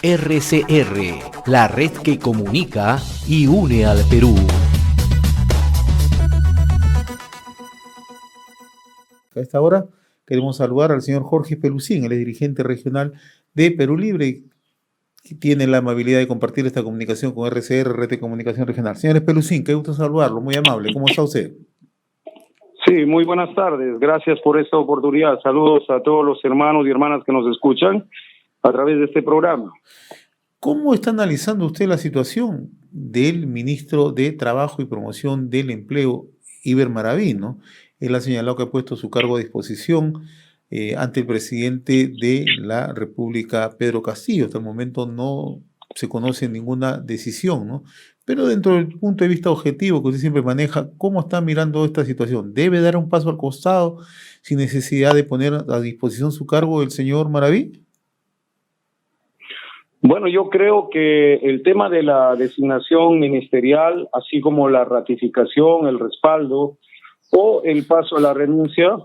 RCR, la red que comunica y une al Perú. A esta hora queremos saludar al señor Jorge Pelusín, él es dirigente regional de Perú Libre, que tiene la amabilidad de compartir esta comunicación con RCR, Red de Comunicación Regional. Señor Pelusín, qué gusto saludarlo, muy amable. ¿Cómo está usted? Sí, muy buenas tardes. Gracias por esta oportunidad. Saludos a todos los hermanos y hermanas que nos escuchan a través de este programa. ¿Cómo está analizando usted la situación del ministro de Trabajo y Promoción del Empleo, Iber Maraví, ¿no? Él ha señalado que ha puesto su cargo a disposición ante el presidente de la República, Pedro Castillo. Hasta el momento no se conoce ninguna decisión, ¿no? Pero dentro del punto de vista objetivo que usted siempre maneja, ¿cómo está mirando esta situación? ¿Debe dar un paso al costado sin necesidad de poner a disposición su cargo el señor Maraví? Bueno, yo creo que el tema de la designación ministerial, así como la ratificación, el respaldo o el paso a la renuncia,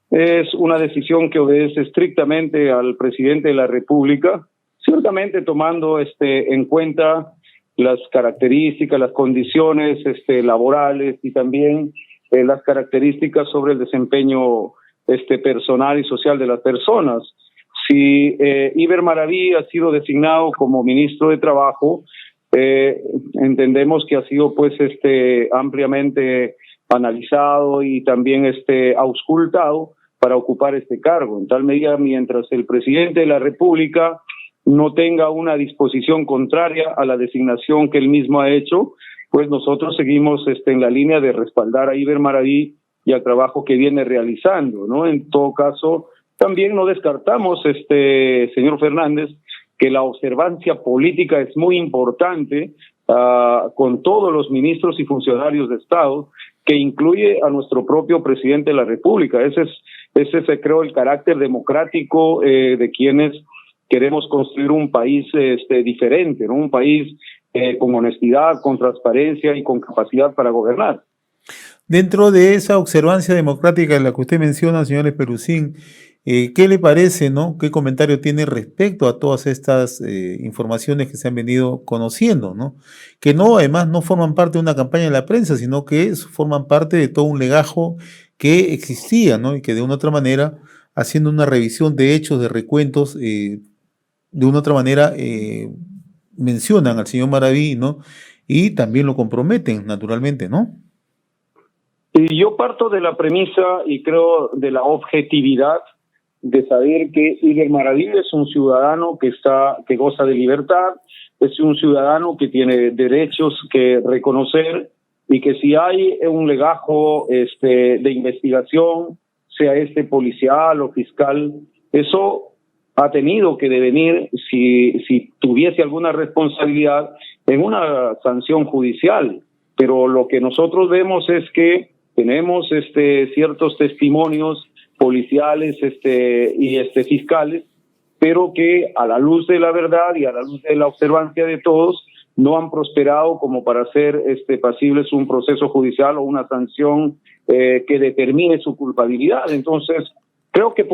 es una decisión que obedece estrictamente al presidente de la República, ciertamente tomando en cuenta las características, las condiciones laborales y también las características sobre el desempeño personal y social de las personas. Si Iber Maraví ha sido designado como ministro de Trabajo, entendemos que ha sido pues ampliamente analizado y también auscultado para ocupar este cargo. En tal medida, mientras el presidente de la República no tenga una disposición contraria a la designación que él mismo ha hecho, pues nosotros seguimos en la línea de respaldar a Iber Maraví y al trabajo que viene realizando, ¿no? En todo caso, también no descartamos, señor Fernández, que la observancia política es muy importante con todos los ministros y funcionarios de Estado, que incluye a nuestro propio presidente de la República. Ese es creo, el carácter democrático de quienes queremos construir un país diferente, ¿no? Un país con honestidad, con transparencia y con capacidad para gobernar. Dentro de esa observancia democrática en la que usted menciona, señor Pelusín, ¿qué le parece, no? ¿Qué comentario tiene respecto a todas estas informaciones que se han venido conociendo, ¿no? Que no, además, no forman parte de una campaña de la prensa, sino que forman parte de todo un legajo que existía, ¿no? Y que de una u otra manera, haciendo una revisión de hechos, de recuentos, de una u otra manera mencionan al señor Maraví, ¿no? Y también lo comprometen, naturalmente, ¿no? Y yo parto de la premisa y creo de la objetividad de saber que Iber Maraví es un ciudadano que goza de libertad, es un ciudadano que tiene derechos que reconocer y que si hay un legajo de investigación, sea policial o fiscal, eso ha tenido que devenir, si tuviese alguna responsabilidad, en una sanción judicial. Pero lo que nosotros vemos es que tenemos ciertos testimonios policiales y fiscales, pero que a la luz de la verdad y a la luz de la observancia de todos no han prosperado como para hacer pasibles un proceso judicial o una sanción que determine su culpabilidad. Entonces, creo que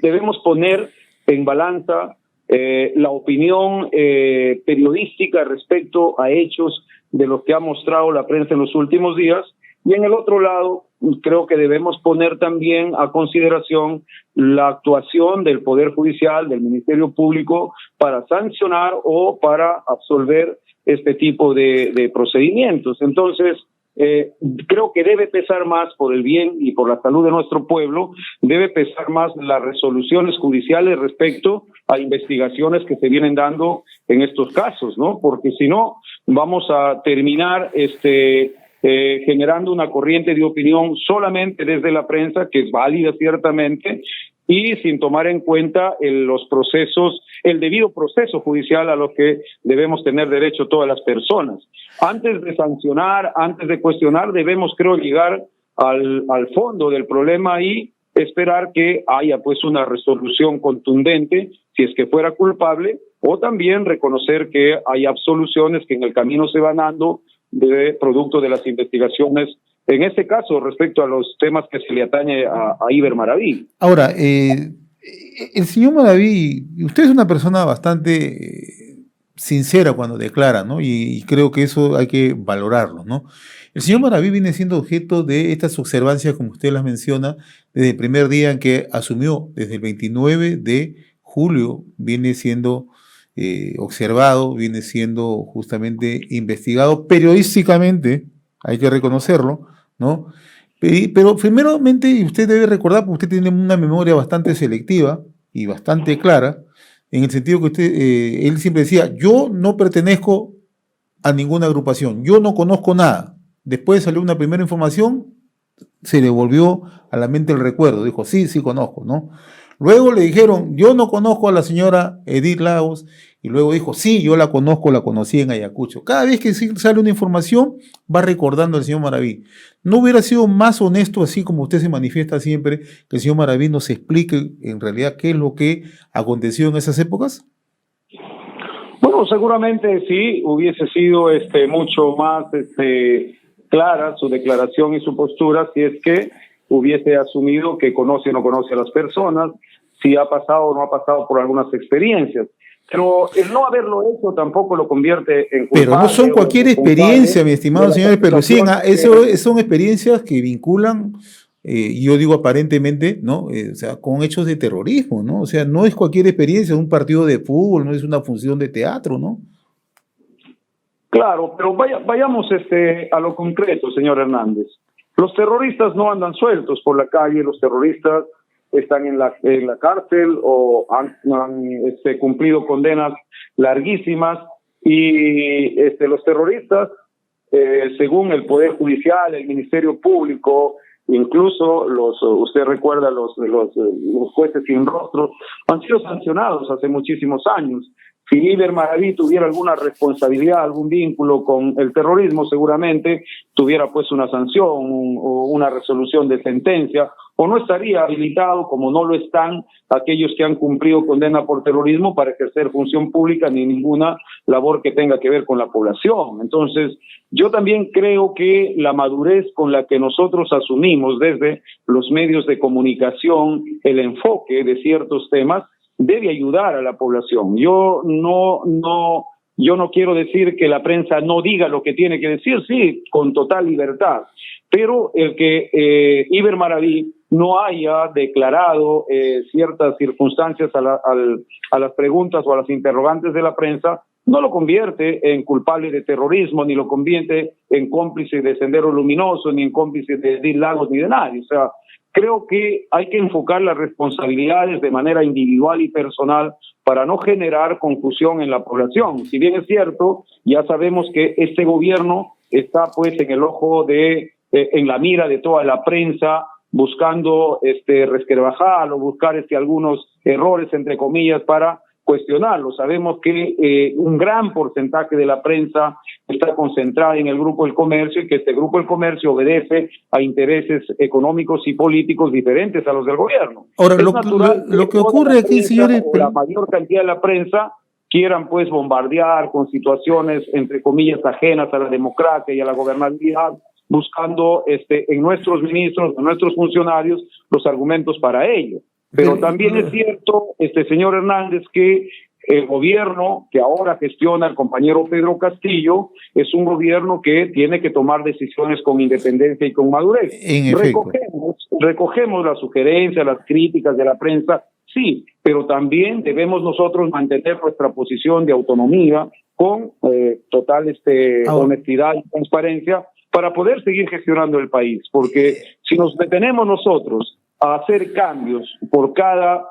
debemos poner en balanza la opinión periodística respecto a hechos de los que ha mostrado la prensa en los últimos días. Y en el otro lado, creo que debemos poner también a consideración la actuación del Poder Judicial, del Ministerio Público, para sancionar o para absolver este tipo de procedimientos. Entonces, creo que debe pesar más por el bien y por la salud de nuestro pueblo, debe pesar más las resoluciones judiciales respecto a investigaciones que se vienen dando en estos casos, ¿no? Porque si no, vamos a terminar generando una corriente de opinión solamente desde la prensa, que es válida ciertamente, y sin tomar en cuenta los procesos, el debido proceso judicial a lo que debemos tener derecho todas las personas. Antes de sancionar, antes de cuestionar, debemos, creo, llegar al fondo del problema y esperar que haya pues una resolución contundente si es que fuera culpable, o también reconocer que hay absoluciones que en el camino se van dando de producto de las investigaciones, en este caso respecto a los temas que se le atañe a Iber Maraví. Ahora, El señor Maraví, usted es una persona bastante sincera cuando declara, ¿no? Y creo que eso hay que valorarlo, ¿no? El señor Maraví viene siendo objeto de estas observancias, como usted las menciona, desde el primer día en que asumió, desde el 29 de julio, viene siendo observado, viene siendo justamente investigado periodísticamente, hay que reconocerlo, ¿no? Pero primeramente, y usted debe recordar, porque usted tiene una memoria bastante selectiva y bastante clara, en el sentido que él siempre decía, yo no pertenezco a ninguna agrupación, yo no conozco nada. Después salió una primera información, se le volvió a la mente el recuerdo, dijo, sí, sí conozco, ¿no? Luego le dijeron, yo no conozco a la señora Edith Lagos, y luego dijo, sí, yo la conozco, la conocí en Ayacucho. Cada vez que sale una información, va recordando al señor Maraví. ¿No hubiera sido más honesto, así como usted se manifiesta siempre, que el señor Maraví nos explique en realidad qué es lo que aconteció en esas épocas? Bueno, seguramente sí, hubiese sido mucho más clara su declaración y su postura si es que hubiese asumido que conoce o no conoce a las personas, si ha pasado o no ha pasado por algunas experiencias. Pero el no haberlo hecho tampoco lo convierte en culpable. Pero no son cualquier experiencia, mi estimado señor Pelusín. Eso son experiencias que vinculan, yo digo aparentemente, ¿no? O sea, con hechos de terrorismo, ¿no? O sea, no es cualquier experiencia, un partido de fútbol, no es una función de teatro, ¿no? Claro, pero vayamos a lo concreto, señor Hernández. Los terroristas no andan sueltos por la calle, los terroristas están en la cárcel o han cumplido condenas larguísimas y los terroristas, según el Poder Judicial, el Ministerio Público, incluso usted recuerda los jueces sin rostro, han sido sancionados hace muchísimos años. Si Iber Maraví tuviera alguna responsabilidad, algún vínculo con el terrorismo, seguramente tuviera pues una sanción o una resolución de sentencia, o no estaría habilitado, como no lo están aquellos que han cumplido condena por terrorismo, para ejercer función pública ni ninguna labor que tenga que ver con la población. Entonces, yo también creo que la madurez con la que nosotros asumimos desde los medios de comunicación el enfoque de ciertos temas debe ayudar a la población. Yo no quiero decir que la prensa no diga lo que tiene que decir, sí, con total libertad, pero el que Iber Maraví no haya declarado ciertas circunstancias a las preguntas o a las interrogantes de la prensa no lo convierte en culpable de terrorismo, ni lo convierte en cómplice de Sendero Luminoso, ni en cómplice de Edith Lagos, ni de nadie. O sea, creo que hay que enfocar las responsabilidades de manera individual y personal para no generar confusión en la población. Si bien es cierto, ya sabemos que este gobierno está pues en el ojo en la mira de toda la prensa, buscando resquebrajar o buscar algunos errores, entre comillas, para cuestionarlo. Sabemos que un gran porcentaje de la prensa está concentrada en el Grupo del Comercio y que este Grupo del Comercio obedece a intereses económicos y políticos diferentes a los del gobierno. Ahora, lo que ocurre aquí, señores, la mayor cantidad de la prensa quieran pues bombardear con situaciones, entre comillas, ajenas a la democracia y a la gobernabilidad, buscando en nuestros ministros, en nuestros funcionarios, los argumentos para ello. Pero también es cierto, señor Hernández, que el gobierno que ahora gestiona el compañero Pedro Castillo es un gobierno que tiene que tomar decisiones con independencia y con madurez. Recogemos las sugerencias, las críticas de la prensa, sí, pero también debemos nosotros mantener nuestra posición de autonomía con total honestidad y transparencia para poder seguir gestionando el país, porque si nos detenemos nosotros a hacer cambios por cada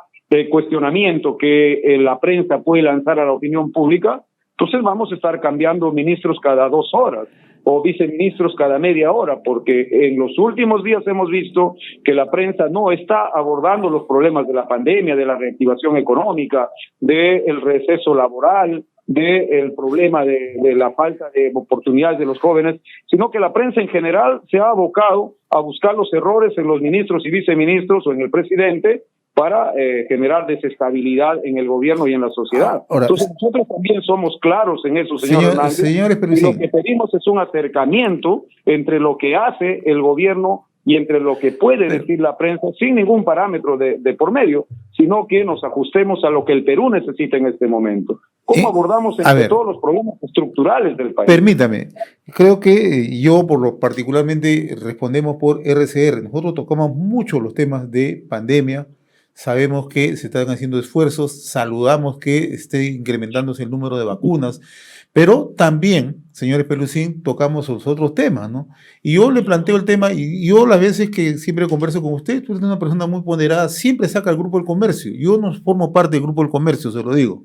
cuestionamiento que la prensa puede lanzar a la opinión pública, entonces vamos a estar cambiando ministros cada 2 horas o viceministros cada media hora, porque en los últimos días hemos visto que la prensa no está abordando los problemas de la pandemia, de la reactivación económica, del receso laboral, del problema de la falta de oportunidades de los jóvenes, sino que la prensa en general se ha abocado a buscar los errores en los ministros y viceministros o en el presidente para generar desestabilidad en el gobierno y en la sociedad. Ahora, entonces nosotros también somos claros en eso, señor Hernández, y lo que pedimos es un acercamiento entre lo que hace el gobierno y entre lo que puede decir la prensa sin ningún parámetro de por medio, sino que nos ajustemos a lo que el Perú necesita en este momento. ¿Cómo abordamos entre todos los problemas estructurales del país? Permítame, creo que yo por lo particularmente respondemos por RCR. Nosotros tocamos mucho los temas de pandemia, sabemos que se están haciendo esfuerzos, saludamos que esté incrementándose el número de vacunas, pero también, señores Pelusín, tocamos los otros temas, ¿no? Y yo le planteo el tema, y yo las veces que siempre converso con usted, tú eres una persona muy ponderada, siempre saca el Grupo del Comercio. Yo no formo parte del Grupo del Comercio, se lo digo.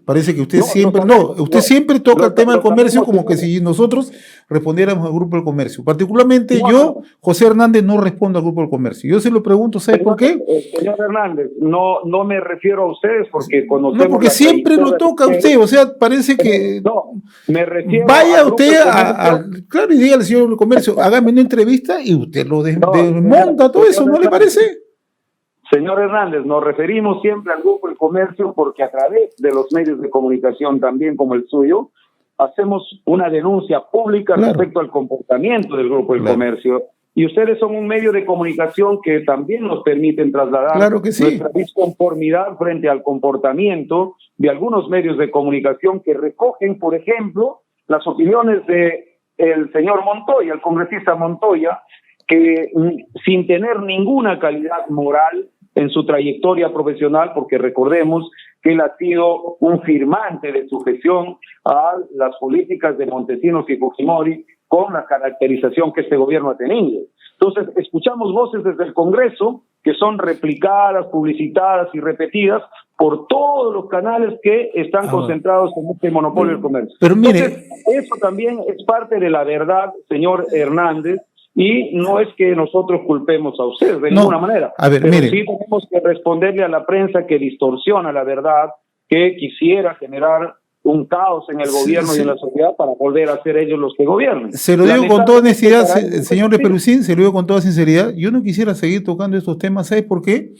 Parece que usted siempre toca el tema del comercio como que si nosotros respondiéramos al Grupo del Comercio. Particularmente yo, José Hernández, no respondo al Grupo del Comercio. Yo se lo pregunto, ¿sabe por qué? Señor Hernández, no me refiero a ustedes porque conocemos... No, porque siempre lo toca usted, o sea, parece que... No, me refiero... Vaya usted claro, y dígale al señor del Comercio, hágame una entrevista y usted lo desmonta todo eso, ¿no le parece? Señor Hernández, nos referimos siempre al Grupo del Comercio porque a través de los medios de comunicación también como el suyo, hacemos una denuncia pública respecto al comportamiento del Grupo del Comercio. Y ustedes son un medio de comunicación que también nos permiten trasladar nuestra disconformidad frente al comportamiento de algunos medios de comunicación que recogen, por ejemplo, las opiniones del señor Montoya, el congresista Montoya, que sin tener ninguna calidad moral en su trayectoria profesional, porque recordemos que él ha sido un firmante de sujeción a las políticas de Montesinos y Fujimori con la caracterización que este gobierno ha tenido. Entonces, escuchamos voces desde el Congreso que son replicadas, publicitadas y repetidas por todos los canales que están concentrados en este monopolio del comercio. Pero mire, entonces, eso también es parte de la verdad, señor Hernández, y no es que nosotros culpemos a ustedes de ninguna manera. Pero sí tenemos que responderle a la prensa que distorsiona la verdad, que quisiera generar un caos en el gobierno y en la sociedad para volver a ser ellos los que gobiernen. Se lo digo con toda honestidad, señor Pelusín, se lo digo con toda sinceridad. Yo no quisiera seguir tocando estos temas, ¿sabes por qué?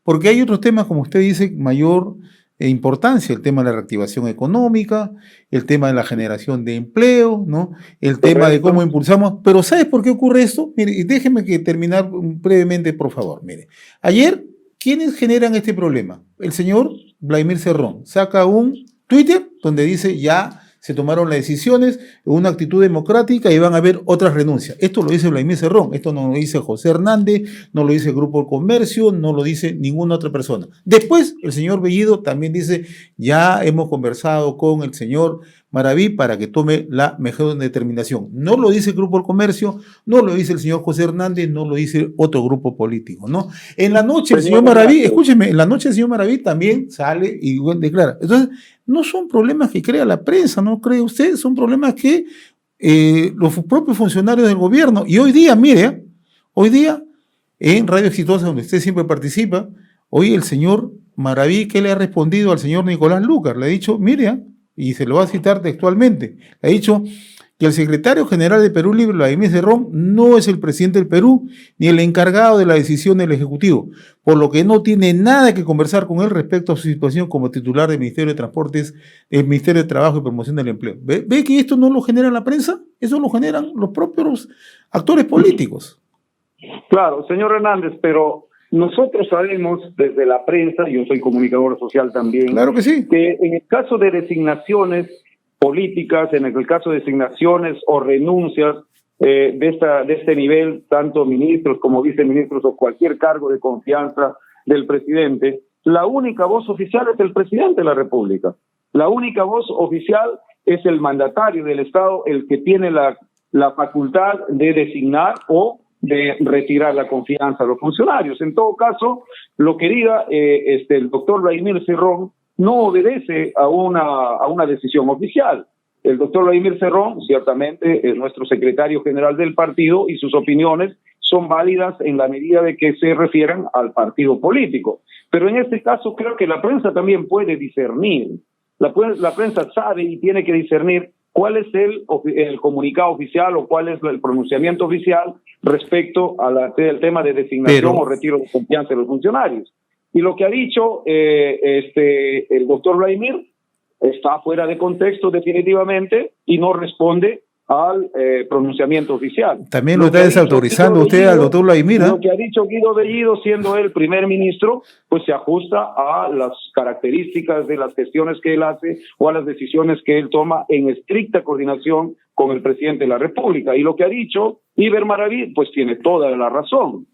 Porque hay otros temas, como usted dice, mayor importancia, el tema de la reactivación económica, el tema de la generación de empleo, ¿no? El tema de cómo impulsamos, pero ¿sabes por qué ocurre esto? Mire, y déjeme que terminar brevemente, por favor. Mire, ayer, ¿quiénes generan este problema? El señor Vladimir Cerrón saca un Twitter donde dice ya se tomaron las decisiones, una actitud democrática y van a haber otras renuncias. Esto lo dice Vladimir Cerrón, esto no lo dice José Hernández, no lo dice el Grupo del Comercio, no lo dice ninguna otra persona. Después, el señor Bellido también dice, ya hemos conversado con el señor Maraví para que tome la mejor determinación. No lo dice el Grupo del Comercio, no lo dice el señor José Hernández, no lo dice otro grupo político, ¿no? En la noche el señor Maraví, escúcheme, en la noche el señor Maraví también sale y declara. Entonces, no son problemas que crea la prensa, ¿no cree usted? Son problemas que los propios funcionarios del gobierno, y hoy día, mire, hoy día en Radio Exitosa, donde usted siempre participa, hoy el señor Maraví, ¿qué le ha respondido al señor Nicolás Lucar? Le ha dicho, mire, y se lo va a citar textualmente, le ha dicho que el secretario general de Perú Libre, Vladimir Cerrón, no es el presidente del Perú ni el encargado de la decisión del Ejecutivo, por lo que no tiene nada que conversar con él respecto a su situación como titular del Ministerio de Transportes, del Ministerio de Trabajo y Promoción del Empleo. ¿Ve que esto no lo genera la prensa? Eso lo generan los propios actores políticos. Claro, señor Hernández, pero nosotros sabemos desde la prensa, yo soy comunicador social también, claro que sí, que en el caso de designaciones políticas, en el caso de designaciones o renuncias de este nivel, tanto ministros como viceministros o cualquier cargo de confianza del presidente, la única voz oficial es el presidente de la República. La única voz oficial es el mandatario del Estado, el que tiene la facultad de designar o de retirar la confianza a los funcionarios. En todo caso, lo que diga el doctor Vladimir Cerrón no obedece a una decisión oficial. El doctor Vladimir Cerrón ciertamente es nuestro secretario general del partido y sus opiniones son válidas en la medida de que se refieran al partido político. Pero en este caso creo que la prensa también puede discernir. La prensa sabe y tiene que discernir cuál es el comunicado oficial o cuál es el pronunciamiento oficial respecto al tema de designación o retiro de confianza de los funcionarios. Y lo que ha dicho el doctor Vladimir está fuera de contexto definitivamente y no responde al pronunciamiento oficial. También lo está desautorizando usted al doctor Vladimir. Lo que ha dicho Guido Bellido, siendo él primer ministro, pues se ajusta a las características de las gestiones que él hace o a las decisiones que él toma en estricta coordinación con el presidente de la República. Y lo que ha dicho Iber Maraví, pues tiene toda la razón.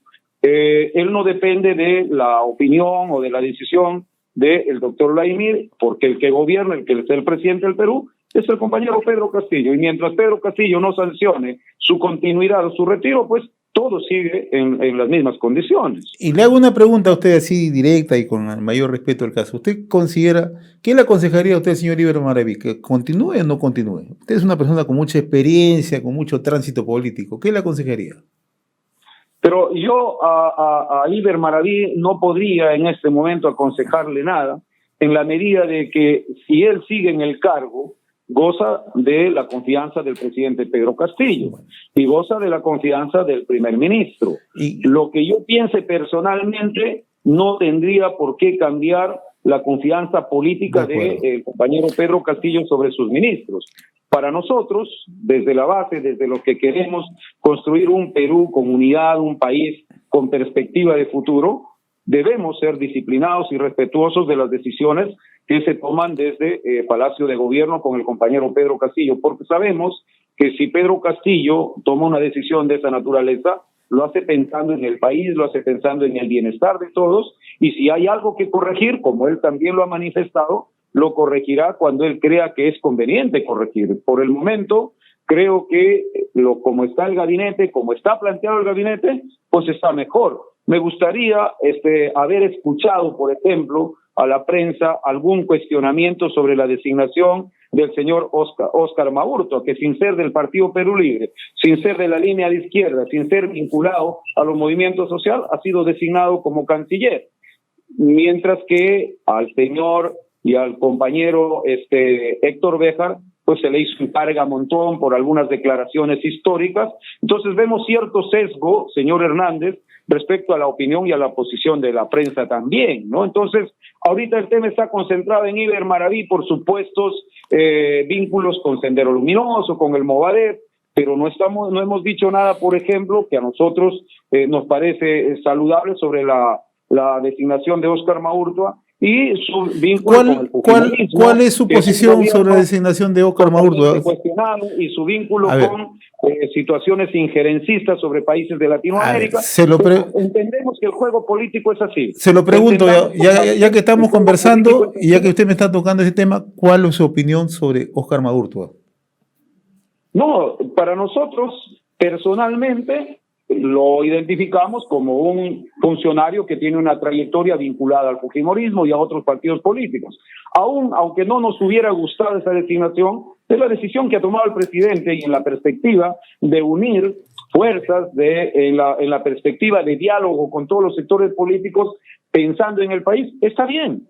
Él no depende de la opinión o de la decisión del doctor Vladimir, porque el que gobierna, el que es el presidente del Perú, es el compañero Pedro Castillo. Y mientras Pedro Castillo no sancione su continuidad o su retiro, pues todo sigue en las mismas condiciones. Y le hago una pregunta a usted así directa y con el mayor respeto al caso. ¿Usted considera, qué le aconsejaría a usted, señor Iber Maraví, que continúe o no continúe? Usted es una persona con mucha experiencia, con mucho tránsito político. ¿Qué le aconsejaría? Pero yo a Iber Maraví no podría en este momento aconsejarle nada, en la medida de que si él sigue en el cargo, goza de la confianza del presidente Pedro Castillo y goza de la confianza del primer ministro. Y lo que yo piense personalmente no tendría por qué cambiar la confianza política del compañero Pedro Castillo sobre sus ministros. Para nosotros, desde la base, desde lo que queremos construir un Perú con unidad, un país con perspectiva de futuro, debemos ser disciplinados y respetuosos de las decisiones que se toman desde Palacio de Gobierno con el compañero Pedro Castillo, porque sabemos que si Pedro Castillo toma una decisión de esa naturaleza, lo hace pensando en el país, lo hace pensando en el bienestar de todos, y si hay algo que corregir, como él también lo ha manifestado, lo corregirá cuando él crea que es conveniente corregir. Por el momento, creo que como está el gabinete, como está planteado el gabinete, pues está mejor. Me gustaría haber escuchado, por ejemplo, a la prensa algún cuestionamiento sobre la designación del señor Óscar Maurto, que sin ser del Partido Perú Libre, sin ser de la línea de izquierda, sin ser vinculado a los movimientos sociales, ha sido designado como canciller. Mientras que al señor y al compañero Héctor Béjar, pues se le hizo un carga montón por algunas declaraciones históricas. Entonces vemos cierto sesgo, señor Hernández, respecto a la opinión y a la posición de la prensa también, ¿no? Entonces, ahorita el tema está concentrado en Iber Maraví por supuestos vínculos con Sendero Luminoso, con el Movadef, pero no hemos dicho nada, por ejemplo, que a nosotros nos parece saludable sobre la designación de Óscar Maurtua y su vínculo con el fujimorismo. ¿Cuál es su posición sobre la designación de Óscar Maurtua? Y su vínculo con situaciones injerencistas sobre países de Latinoamérica. Entendemos que el juego político es así. Se lo pregunto, ya que estamos conversando y ya que usted me está tocando ese tema, ¿cuál es su opinión sobre Óscar Maurtua? No, para nosotros, personalmente, lo identificamos como un funcionario que tiene una trayectoria vinculada al fujimorismo y a otros partidos políticos. Aunque no nos hubiera gustado esa designación, es la decisión que ha tomado el presidente y en la perspectiva de unir fuerzas, en la perspectiva de diálogo con todos los sectores políticos, pensando en el país, está bien.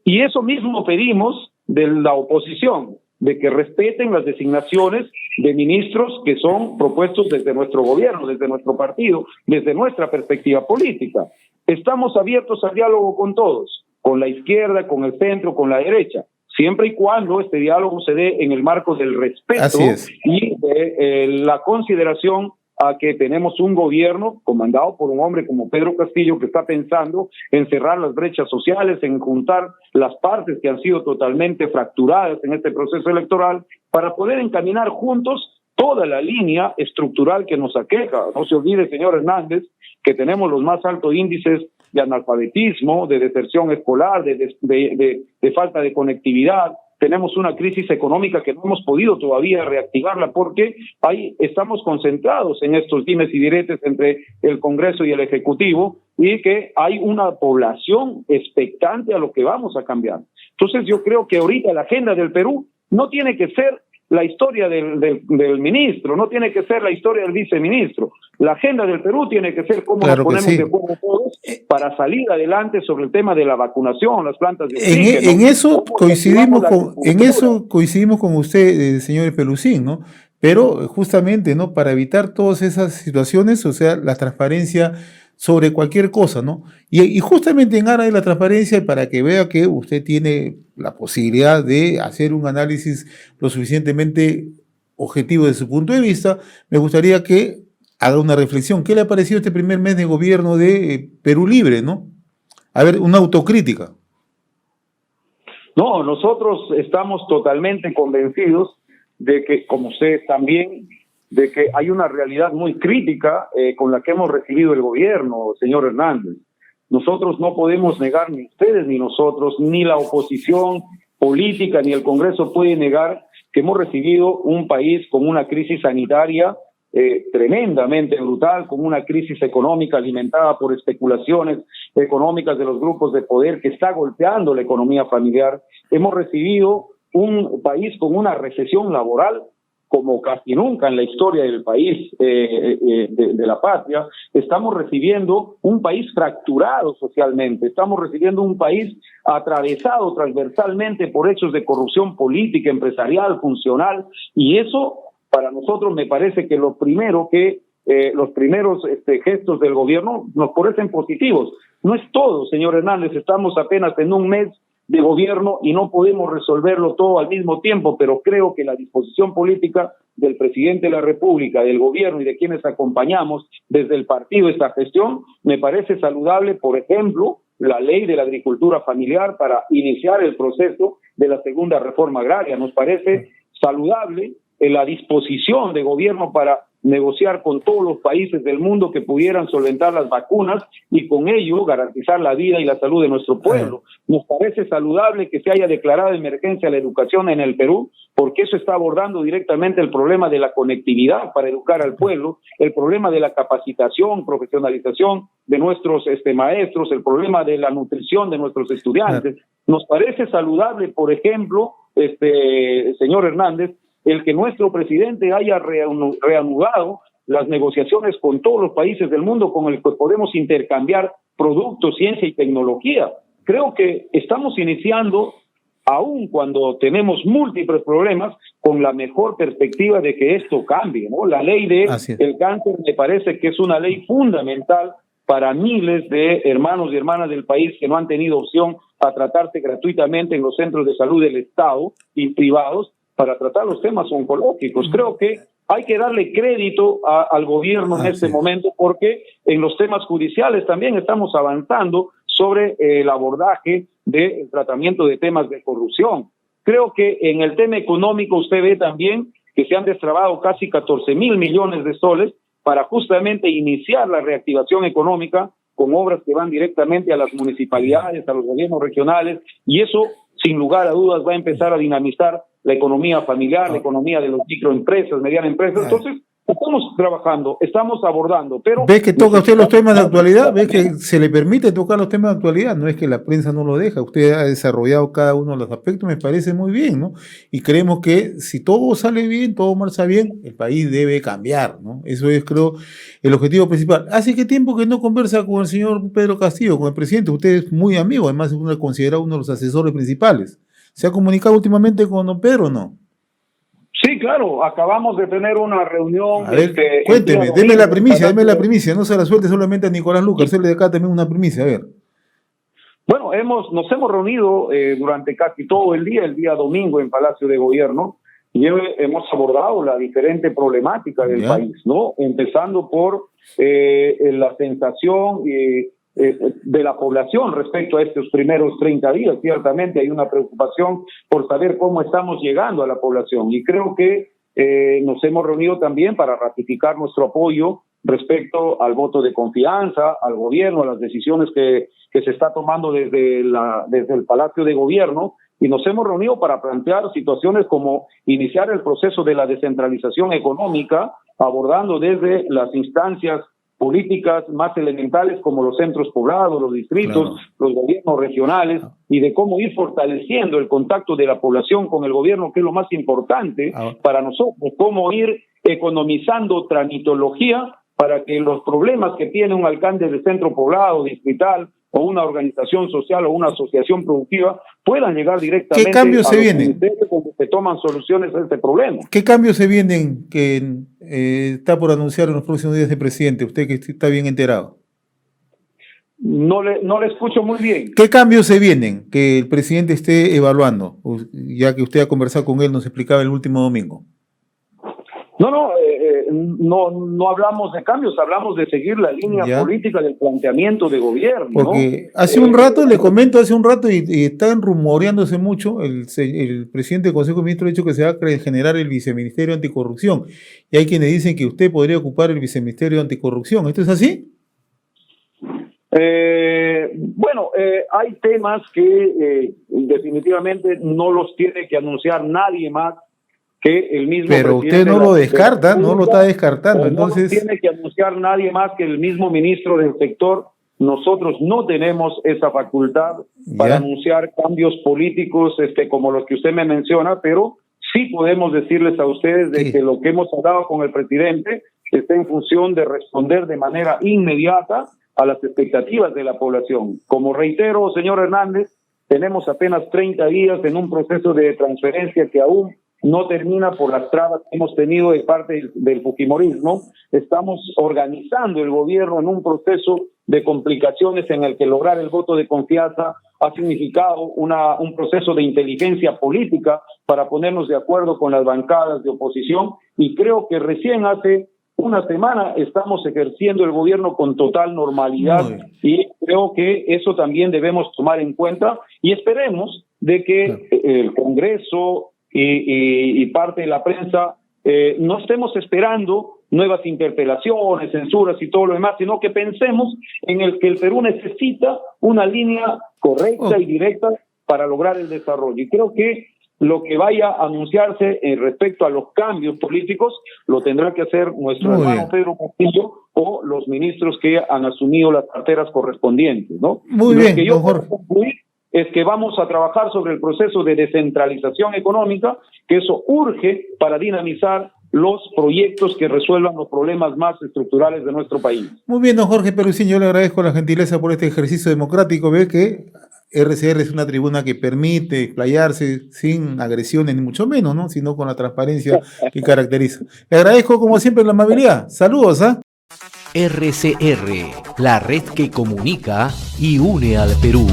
Y eso mismo pedimos de la oposición, de que respeten las designaciones de ministros que son propuestos desde nuestro gobierno, desde nuestro partido, desde nuestra perspectiva política. Estamos abiertos al diálogo con todos, con la izquierda, con el centro, con la derecha, siempre y cuando este diálogo se dé en el marco del respeto y de la consideración a que tenemos un gobierno comandado por un hombre como Pedro Castillo que está pensando en cerrar las brechas sociales, en juntar las partes que han sido totalmente fracturadas en este proceso electoral para poder encaminar juntos toda la línea estructural que nos aqueja. No se olvide, señor Hernández, que tenemos los más altos índices de analfabetismo, de deserción escolar, de falta de conectividad. Tenemos una crisis económica que no hemos podido todavía reactivarla porque ahí estamos concentrados en estos dimes y diretes entre el Congreso y el Ejecutivo y que hay una población expectante a lo que vamos a cambiar. Entonces yo creo que ahorita la agenda del Perú no tiene que ser la historia del ministro, no tiene que ser la historia del viceministro. La agenda del Perú tiene que ser cómo nos ponemos de acuerdo todos para salir adelante sobre el tema de la vacunación, las plantas de oxígeno. En eso coincidimos con usted, señor Pelusín, ¿no? Pero justamente, ¿no? Para evitar todas esas situaciones, o sea, la transparencia sobre cualquier cosa, ¿no? Y justamente en aras de la transparencia, para que vea que usted tiene la posibilidad de hacer un análisis lo suficientemente objetivo desde su punto de vista, me gustaría que haga una reflexión. ¿Qué le ha parecido este primer mes de gobierno de Perú Libre, no? A ver, una autocrítica. No, nosotros estamos totalmente convencidos de que, como ustedes también, de que hay una realidad muy crítica con la que hemos recibido el gobierno, señor Hernández. Nosotros no podemos negar, ni ustedes ni nosotros, ni la oposición política, ni el Congreso puede negar que hemos recibido un país con una crisis sanitaria tremendamente brutal, con una crisis económica alimentada por especulaciones económicas de los grupos de poder que está golpeando la economía familiar. Hemos recibido un país con una recesión laboral como casi nunca en la historia del país, de la patria. Estamos recibiendo un país fracturado socialmente, estamos recibiendo un país atravesado transversalmente por hechos de corrupción política, empresarial, funcional, y eso para nosotros me parece que los primeros gestos del gobierno nos parecen positivos. No es todo, señor Hernández, estamos apenas en un mes de gobierno y no podemos resolverlo todo al mismo tiempo, pero creo que la disposición política del presidente de la República, del gobierno y de quienes acompañamos desde el partido esta gestión, me parece saludable. Por ejemplo, la ley de la agricultura familiar para iniciar el proceso de la segunda reforma agraria. Nos parece saludable la disposición de gobierno para negociar con todos los países del mundo que pudieran solventar las vacunas y con ello garantizar la vida y la salud de nuestro pueblo. Nos parece saludable que se haya declarado emergencia la educación en el Perú, porque eso está abordando directamente el problema de la conectividad para educar al pueblo, el problema de la capacitación, profesionalización de nuestros maestros, el problema de la nutrición de nuestros estudiantes. Nos parece saludable, por ejemplo, señor Hernández, el que nuestro presidente haya reanudado las negociaciones con todos los países del mundo con el que podemos intercambiar productos, ciencia y tecnología. Creo que estamos iniciando, aun cuando tenemos múltiples problemas, con la mejor perspectiva de que esto cambie, ¿no? La ley del cáncer me parece que es una ley fundamental para miles de hermanos y hermanas del país que no han tenido opción a tratarse gratuitamente en los centros de salud del Estado y privados, para tratar los temas oncológicos. Creo que hay que darle crédito al gobierno en este momento, porque en los temas judiciales también estamos avanzando sobre el abordaje del tratamiento de temas de corrupción. Creo que en el tema económico usted ve también que se han destrabado casi 14.000 millones de soles para justamente iniciar la reactivación económica con obras que van directamente a las municipalidades, a los gobiernos regionales, y eso, sin lugar a dudas, va a empezar a dinamizar la economía familiar, la economía de las microempresas, medianas empresas. Entonces, estamos trabajando, estamos abordando, pero... ¿Ves que toca usted los temas de actualidad? ¿Ves que se le permite tocar los temas de actualidad? No es que la prensa no lo deja, usted ha desarrollado cada uno de los aspectos, me parece muy bien, ¿no? Y creemos que si todo sale bien, todo marcha bien, el país debe cambiar, ¿no? Eso es, creo, el objetivo principal. ¿Hace qué tiempo que no conversa con el señor Pedro Castillo, con el presidente? Usted es muy amigo, además es considerado uno de los asesores principales. ¿Se ha comunicado últimamente con don Pedro o no? Sí, claro, acabamos de tener una reunión. A ver, cuénteme, deme la primicia, no se la suelte solamente a Nicolás Lucas, hacerle de acá también una primicia, a ver. Bueno, nos hemos reunido durante casi todo el día domingo en Palacio de Gobierno, y hemos abordado la diferente problemática del país, ¿no? Empezando por la sensación de la población respecto a estos primeros 30 días. Ciertamente hay una preocupación por saber cómo estamos llegando a la población, y creo que nos hemos reunido también para ratificar nuestro apoyo respecto al voto de confianza, al gobierno, a las decisiones que se está tomando desde el Palacio de Gobierno, y nos hemos reunido para plantear situaciones como iniciar el proceso de la descentralización económica, abordando desde las instancias políticas más elementales como los centros poblados, los distritos, los gobiernos regionales, y de cómo ir fortaleciendo el contacto de la población con el gobierno, que es lo más importante para nosotros, cómo ir economizando tramitología para que los problemas que tiene un alcalde de centro poblado, distrital, o una organización social o una asociación productiva puedan llegar directamente ¿Qué cambios se vienen? Donde se toman soluciones a este problema. ¿Qué cambios se vienen que está por anunciar en los próximos días el presidente? Usted que está bien enterado. No le escucho muy bien. ¿Qué cambios se vienen que el presidente esté evaluando? Ya que usted ha conversado con él, nos explicaba el último domingo. No hablamos de cambios, hablamos de seguir la línea Ya. política del planteamiento de gobierno. Porque ¿no? hace un rato, le comento, y están rumoreándose mucho, el presidente del Consejo de Ministros ha dicho que se va a generar el viceministerio anticorrupción, y hay quienes dicen que usted podría ocupar el viceministerio anticorrupción. ¿Esto es así? Hay temas que definitivamente no los tiene que anunciar nadie más que el mismo Pero presidente usted no de la lo descarta, República, no lo está descartando. o Entonces, no lo tiene que anunciar nadie más que el mismo ministro del sector. Nosotros no tenemos esa facultad para anunciar cambios políticos como los que usted me menciona, pero sí podemos decirles a ustedes de que lo que hemos hablado con el presidente está en función de responder de manera inmediata a las expectativas de la población. Como reitero, señor Hernández, tenemos apenas 30 días en un proceso de transferencia que aún no termina por las trabas que hemos tenido de parte del fujimorismo. Estamos organizando el gobierno en un proceso de complicaciones en el que lograr el voto de confianza ha significado un proceso de inteligencia política para ponernos de acuerdo con las bancadas de oposición, y creo que recién hace una semana estamos ejerciendo el gobierno con total normalidad, y creo que eso también debemos tomar en cuenta, y esperemos de que el Congreso y parte de la prensa no estemos esperando nuevas interpelaciones, censuras y todo lo demás, sino que pensemos en el que el Perú necesita una línea correcta y directa para lograr el desarrollo. Y creo que lo que vaya a anunciarse respecto a los cambios políticos lo tendrá que hacer nuestro hermano Pedro Castillo o los ministros que han asumido las carteras correspondientes, ¿no? Muy bien, que yo puedo concluir es que vamos a trabajar sobre el proceso de descentralización económica, que eso urge para dinamizar los proyectos que resuelvan los problemas más estructurales de nuestro país. Muy bien, don Jorge Pelucín, yo le agradezco la gentileza por este ejercicio democrático. Ve que RCR es una tribuna que permite explayarse sin agresiones, ni mucho menos, ¿no? Sino con la transparencia que caracteriza. Le agradezco, como siempre, la amabilidad. Saludos, ¿ah? RCR, la red que comunica y une al Perú.